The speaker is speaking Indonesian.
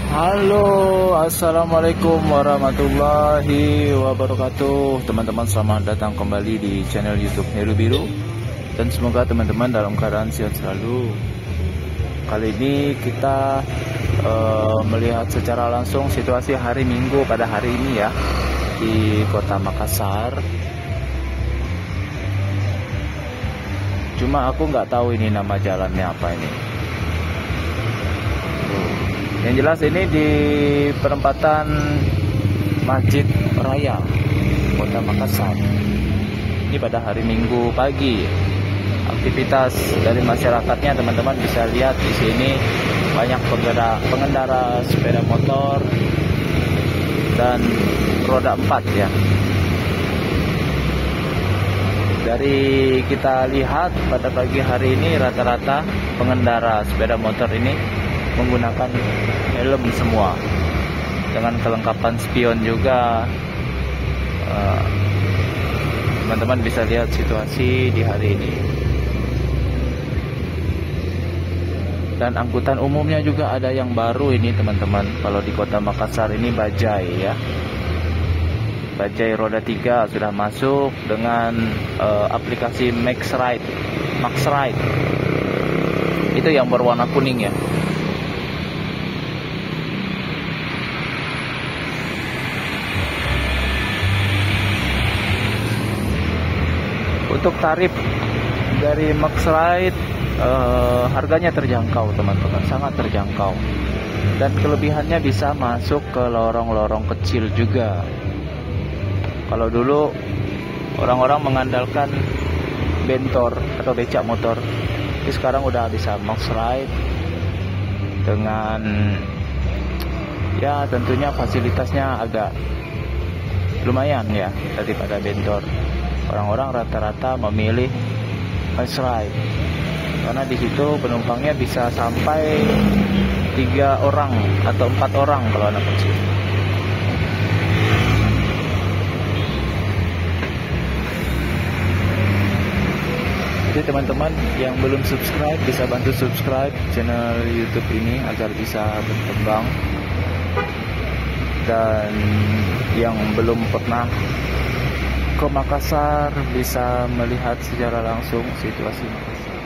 Halo, assalamualaikum warahmatullahi wabarakatuh. Teman-teman, selamat datang kembali di channel YouTube Heru Biru, dan semoga teman-teman dalam keadaan sehat selalu. Kali ini kita melihat secara langsung situasi hari Minggu pada hari ini ya, di kota Makassar. Cuma aku nggak tahu ini nama jalannya apa ini. Yang jelas ini di perempatan Masjid Raya Kota Makassar. Ini pada hari Minggu pagi. Aktivitas dari masyarakatnya teman-teman bisa lihat di sini banyak pengendara sepeda motor dan roda 4 ya. Dari kita lihat pada pagi hari ini rata-rata pengendara sepeda motor ini menggunakan helm semua dengan kelengkapan spion juga. Teman-teman bisa lihat situasi di hari ini. Dan angkutan umumnya juga ada yang baru ini teman-teman. Kalau di kota Makassar ini Bajai ya, Bajai roda 3 sudah masuk dengan aplikasi Max Ride. Itu yang berwarna kuning ya. Untuk tarif dari Max Ride harganya terjangkau teman-teman, sangat terjangkau. Dan kelebihannya bisa masuk ke lorong-lorong kecil juga. Kalau dulu orang-orang mengandalkan bentor atau becak motor, tapi sekarang udah bisa Max Ride dengan ya tentunya fasilitasnya agak lumayan ya daripada bentor. Orang-orang rata-rata memilih Max Ride karena di situ penumpangnya bisa sampai 3 orang atau 4 orang kalau anak kecil. Jadi teman-teman yang belum subscribe bisa bantu subscribe channel YouTube ini agar bisa berkembang. Dan yang belum pernah ke Makassar bisa melihat secara langsung situasi Makassar.